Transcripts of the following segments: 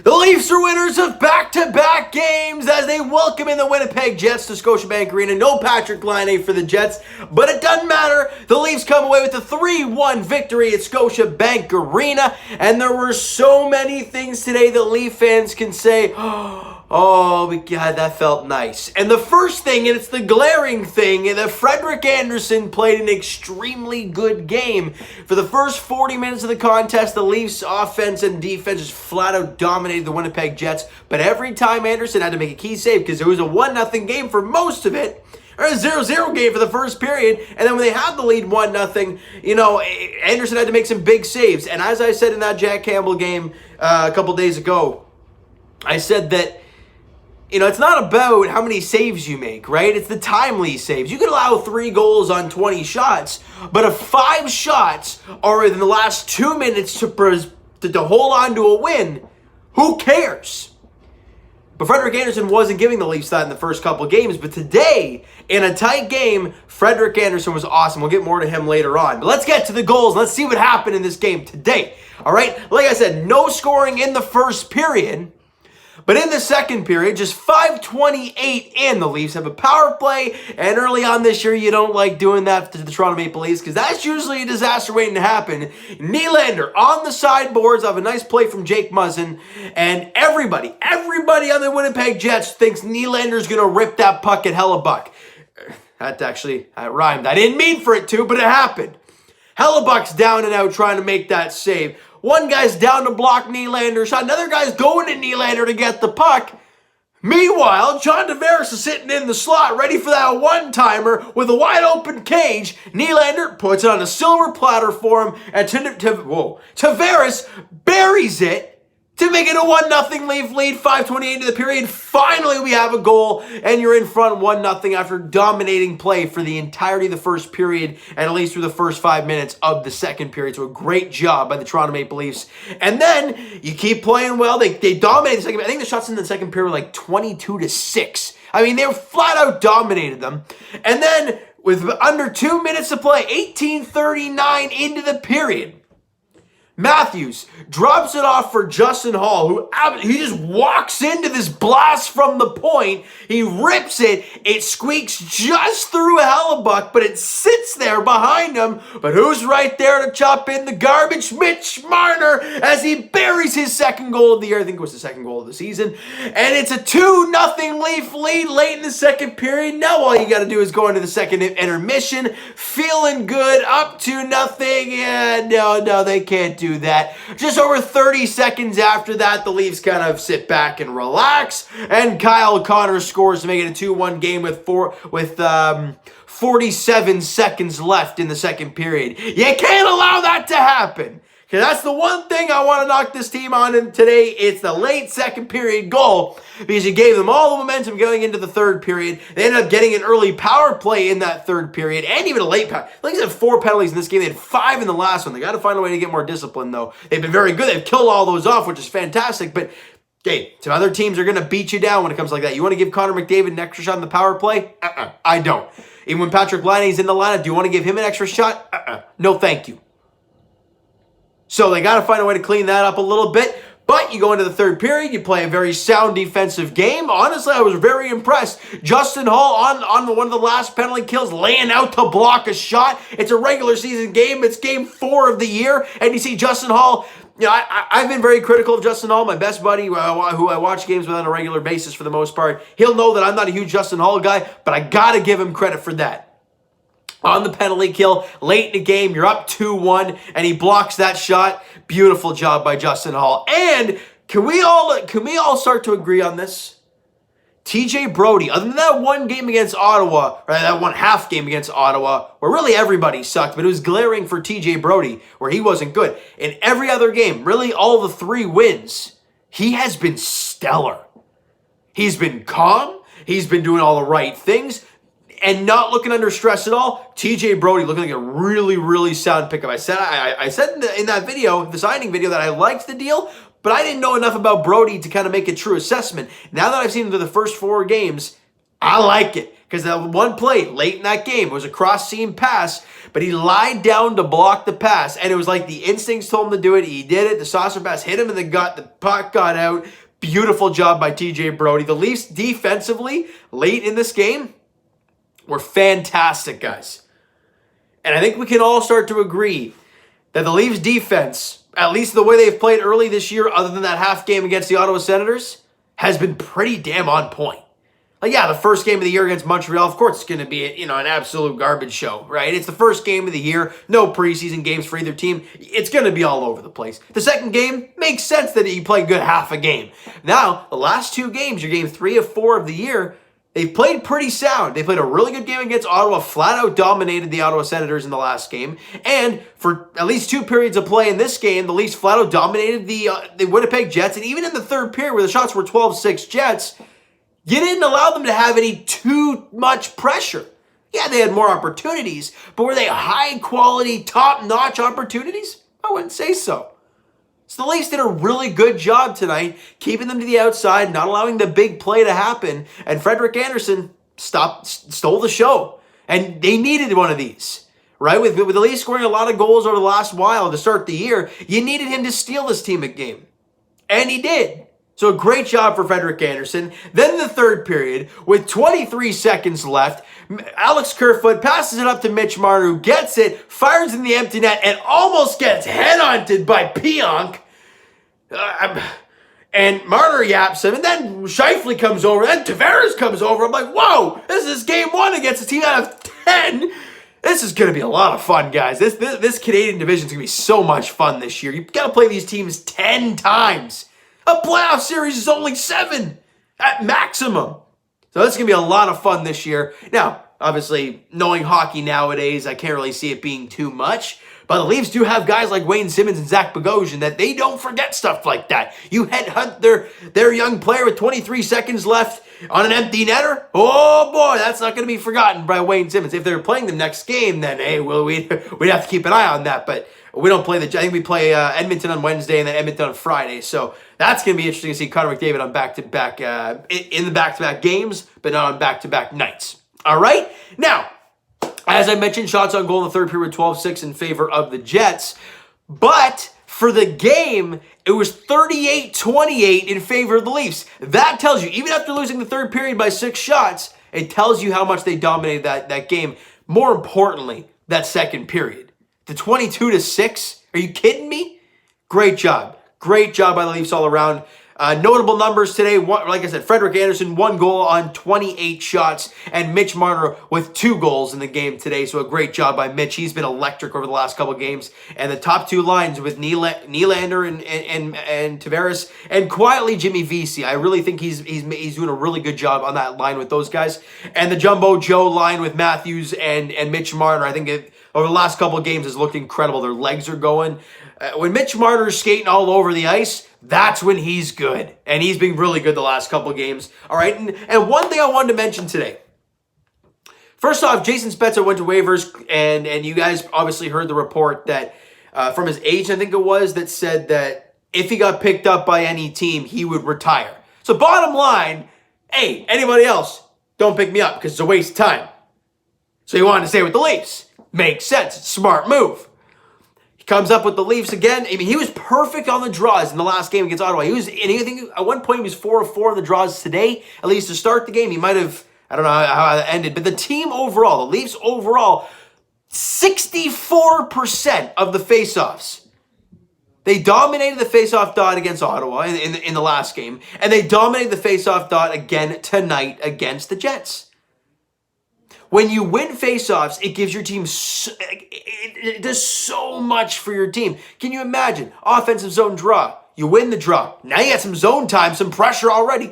The Leafs are winners of back-to-back games as they welcome in the Winnipeg Jets to Scotiabank Arena. No Patrick Laine for the Jets, but it doesn't matter. The Leafs come away with a 3-1 victory at Scotiabank Arena, and there were so many things today that Leaf fans can say, oh, God, that felt nice. And the first thing, and it's the glaring thing, that Frederik Andersen played an extremely good game. For the first 40 minutes of the contest, the Leafs' offense and defense just flat out dominated the Winnipeg Jets. But every time Andersen had to make a key save, because it was a 1-0 game for most of it, or a 0-0 game for the first period, and then when they had the lead 1-0, Andersen had to make some big saves. And as I said in that Jack Campbell game a couple days ago, I said that it's not about how many saves you make, right? It's the timely saves. You could allow 3 goals on 20 shots, but if 5 shots are in the last 2 minutes to hold on to a win, who cares? But Frederik Andersen wasn't giving the Leafs that in the first couple of games. But today, in a tight game, Frederik Andersen was awesome. We'll get more to him later on. But let's get to the goals. Let's see what happened in this game today. All right? Like I said, no scoring in the first period. But in the second period, just 5:28 in, the Leafs have a power play. And early on this year, you don't like doing that to the Toronto Maple Leafs because that's usually a disaster waiting to happen. Nylander on the sideboards of a nice play from Jake Muzzin. And everybody on the Winnipeg Jets thinks Nylander's going to rip that puck at Hellebuck. That rhymed. I didn't mean for it to, but it happened. Hellebuck's down and out trying to make that save. One guy's down to block Nylander's shot. Another guy's going to Nylander to get the puck. Meanwhile, John Tavares is sitting in the slot ready for that one-timer with a wide-open cage. Nylander puts it on a silver platter for him, and Tavares buries it to make it a 1-0 Leaf lead, 5:28 into the period. Finally, we have a goal, and you're in front 1-0 after dominating play for the entirety of the first period, and at least through the first 5 minutes of the second period. So a great job by the Toronto Maple Leafs. And then you keep playing well. They dominated the second. I think the shots in the second period were like 22-6. I mean, they flat out dominated them. And then with under 2 minutes to play, 18:39 into the period, Matthews drops it off for Justin Holl, who he just walks into this blast from the point. He rips it. It squeaks just through Hellebuck, but it sits there behind him. But who's right there to chop in the garbage? Mitch Marner, as he buries his second goal of the year. I think it was the second goal of the season. And it's a 2-0 Leaf lead late in the second period. Now all you got to do is go into the second intermission. Feeling good, up 2-0. Yeah, no, they can't do that. Just over 30 seconds after that, the Leafs kind of sit back and relax, and Kyle Connor scores to make it a 2-1 game with 47 seconds left in the second period. You can't allow that to happen. Because that's the one thing I want to knock this team on today. It's the late second period goal, because you gave them all the momentum going into the third period. They ended up getting an early power play in that third period, and even a late power. I think they had 4 penalties in this game. They had 5 in the last one. They got to find a way to get more discipline, though. They've been very good. They've killed all those off, which is fantastic. But hey, some other teams are going to beat you down when it comes like that. You want to give Connor McDavid an extra shot in the power play? I don't. Even when Patrick Laine is in the lineup, do you want to give him an extra shot? No, thank you. So they got to find a way to clean that up a little bit. But you go into the third period, you play a very sound defensive game. Honestly, I was very impressed. Justin Holl on one of the last penalty kills, laying out to block a shot. It's a regular season game. It's game 4 of the year. And you see Justin Holl. I've been very critical of Justin Holl, my best buddy, who I watch games with on a regular basis for the most part. He'll know that I'm not a huge Justin Holl guy, but I got to give him credit for that. On the penalty kill, late in the game, you're up 2-1, and he blocks that shot. Beautiful job by Justin Holl. And can we all start to agree on this? TJ Brodie, other than that one game against Ottawa, or that one half game against Ottawa, where really everybody sucked, but it was glaring for TJ Brodie, where he wasn't good. In every other game, really all the 3 wins, he has been stellar. He's been calm. He's been doing all the right things and not looking under stress at all. TJ Brodie looking like a really, really sound pickup. I said in that video, the signing video, that I liked the deal, but I didn't know enough about Brodie to kind of make a true assessment. Now that I've seen him through the first 4 games, I like it. Because that one play late in that game was a cross-seam pass but he lied down to block the pass, and it was like the instincts told him to do it. He did it. The saucer pass hit him in the gut. The puck got out. Beautiful job by TJ Brodie. The Leafs defensively late in this game were fantastic, guys. And I think we can all start to agree that the Leafs defense, at least the way they've played early this year, other than that half game against the Ottawa Senators, has been pretty damn on point. Like, yeah, the first game of the year against Montreal, of course, it's going to be, an absolute garbage show, right? It's the first game of the year, no preseason games for either team. It's going to be all over the place. The second game makes sense that you play good half a game. Now, the last two games, your game 3 of 4 of the year, they've played pretty sound. They played a really good game against Ottawa, flat out dominated the Ottawa Senators in the last game. And for at least 2 periods of play in this game, the Leafs flat out dominated the Winnipeg Jets. And even in the third period where the shots were 12-6 Jets, you didn't allow them to have any too much pressure. Yeah, they had more opportunities, but were they high-quality, top-notch opportunities? I wouldn't say so. So the Leafs did a really good job tonight, keeping them to the outside, not allowing the big play to happen, and Frederik Andersen stole the show. And they needed one of these, right? With the Leafs scoring a lot of goals over the last while to start the year, you needed him to steal this team a game. And he did. So a great job for Frederik Andersen. Then in the third period, with 23 seconds left, Alex Kerfoot passes it up to Mitch Marner, who gets it, fires in the empty net, and almost gets head-hunted by Pionk. And Marner yaps him, and then Scheifele comes over, and then Tavares comes over. I'm like, whoa, this is game 1 against a team out of 10. This is going to be a lot of fun, guys. This Canadian division is going to be so much fun this year. You've got to play these teams 10 times. A playoff series is only 7 at maximum. So that's going to be a lot of fun this year. Now, obviously, knowing hockey nowadays, I can't really see it being too much. But the Leafs do have guys like Wayne Simmons and Zach Bogosian that they don't forget stuff like that. You headhunt their young player with 23 seconds left on an empty netter. Oh boy, that's not going to be forgotten by Wayne Simmons. If they're playing them next game, then hey, well, we'd have to keep an eye on that. But we don't play I think we play Edmonton on Wednesday and then Edmonton on Friday. So that's going to be interesting to see Connor McDavid on back-to-back, in the back-to-back games, but not on back-to-back nights. All right? Now, as I mentioned, shots on goal in the third period, 12-6 in favor of the Jets. But for the game, it was 38-28 in favor of the Leafs. That tells you, even after losing the third period by 6 shots, it tells you how much they dominated that game. More importantly, that second period. The 22-6, are you kidding me? Great job. Great job by the Leafs all around. Notable numbers today, like I said, Frederik Andersen, 1 goal on 28 shots, and Mitch Marner with 2 goals in the game today. So a great job by Mitch. He's been electric over the last couple of games. And the top 2 lines with Nylander and Tavares, and quietly Jimmy Vesey. I really think he's doing a really good job on that line with those guys. And the Jumbo Joe line with Matthews and Mitch Marner, I think over the last couple of games has looked incredible. Their legs are going. When Mitch Marner's skating all over the ice, that's when he's good. And he's been really good the last couple of games. All right, and one thing I wanted to mention today. First off, Jason Spezza went to waivers, and you guys obviously heard the report that from his agent, I think it was, that said that if he got picked up by any team, he would retire. So bottom line, hey, anybody else, don't pick me up because it's a waste of time. So he wanted to stay with the Leafs. Makes sense. Smart move. Comes up with the Leafs again. I mean, he was perfect on the draws in the last game against Ottawa. I think at one point he was 4 of 4 in the draws today, at least to start the game. He might have, I don't know how that ended, but the team overall, the Leafs overall, 64% of the faceoffs. They dominated the faceoff dot against Ottawa in the last game, and they dominated the faceoff dot again tonight against the Jets. When you win faceoffs, it gives your team, it does so much for your team. Can you imagine? Offensive zone draw. You win the draw. Now you got some zone time, some pressure already.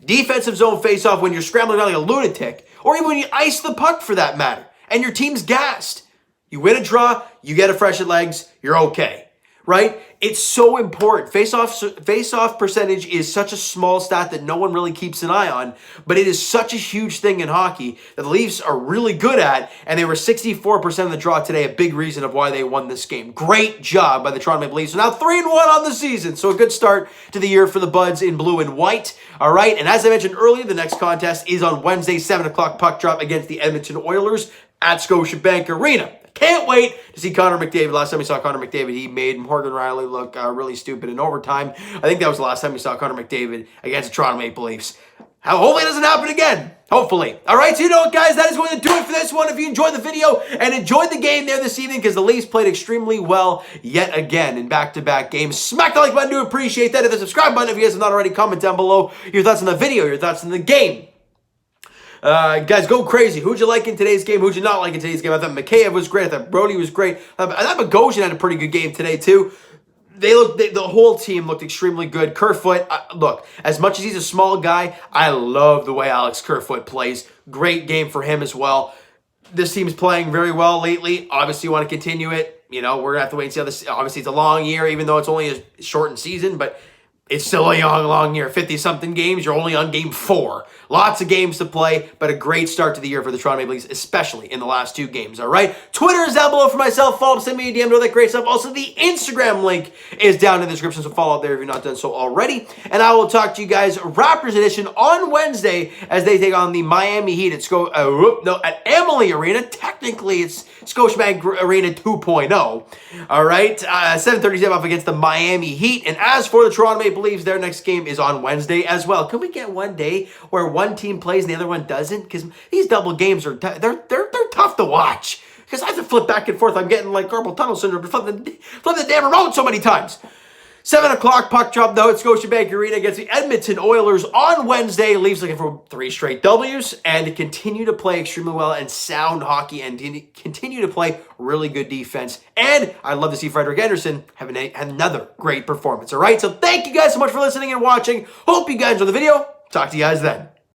Defensive zone faceoff when you're scrambling around like a lunatic. Or even when you ice the puck for that matter. And your team's gassed. You win a draw, you get a fresh at legs, you're okay. Right? It's so important. Face-off percentage is such a small stat that no one really keeps an eye on, but it is such a huge thing in hockey that the Leafs are really good at, and they were 64% of the draw today, a big reason of why they won this game. Great job by the Toronto Maple Leafs. So now 3-1 on the season, so a good start to the year for the Buds in blue and white. All right, and as I mentioned earlier, the next contest is on Wednesday, 7 o'clock puck drop against the Edmonton Oilers at Scotiabank Arena. Can't wait to see Connor McDavid. Last time we saw Connor McDavid, he made Morgan Riley look really stupid in overtime. I think that was the last time we saw Connor McDavid against the Toronto Maple Leafs. Hopefully it doesn't happen again. Hopefully. All right, so you know what, guys? That is going to do it for this one. If you enjoyed the video and enjoyed the game there this evening, because the Leafs played extremely well yet again in back-to-back games, smack the like button to appreciate that. Hit the subscribe button if you guys have not already. Comment down below your thoughts on the video, your thoughts on the game. Guys, go crazy. Who'd you like in today's game? Who'd you not like in today's game? I thought Mikheyev was great. I thought Brody was great. I thought Bogosian had a pretty good game today, too. The whole team looked extremely good. Kerfoot, look, as much as he's a small guy, I love the way Alex Kerfoot plays. Great game for him as well. This team's playing very well lately. Obviously, you want to continue it. You know, we're going to have to wait and see how this... Obviously, it's a long year, even though it's only a shortened season, but it's still a long year. 50-something games. You're only on game 4. Lots of games to play, but a great start to the year for the Toronto Maple Leafs, especially in the last 2 games, all right? Twitter is down below for myself. Follow, send me a DM, do all that great stuff. Also, the Instagram link is down in the description, so follow up there if you've not done so already. And I will talk to you guys, Raptors edition, on Wednesday as they take on the Miami Heat at Amalie Arena. Technically, it's Scotiabank Arena 2.0, all right? 7:37 off against the Miami Heat. And as for the Toronto Maple Leafs, their next game is on Wednesday as well. Can we get one day where one team plays and the other one doesn't? Because these double games are they're tough to watch. Because I have to flip back and forth. I'm getting like carpal tunnel syndrome. Flip the damn remote so many times. 7 o'clock puck drop though at Scotiabank Arena against the Edmonton Oilers on Wednesday. Leafs looking for 3 straight W's and to continue to play extremely well and sound hockey and continue to play really good defense. And I'd love to see Frederik Andersen have another great performance. All right, so thank you guys so much for listening and watching. Hope you guys enjoyed the video. Talk to you guys then.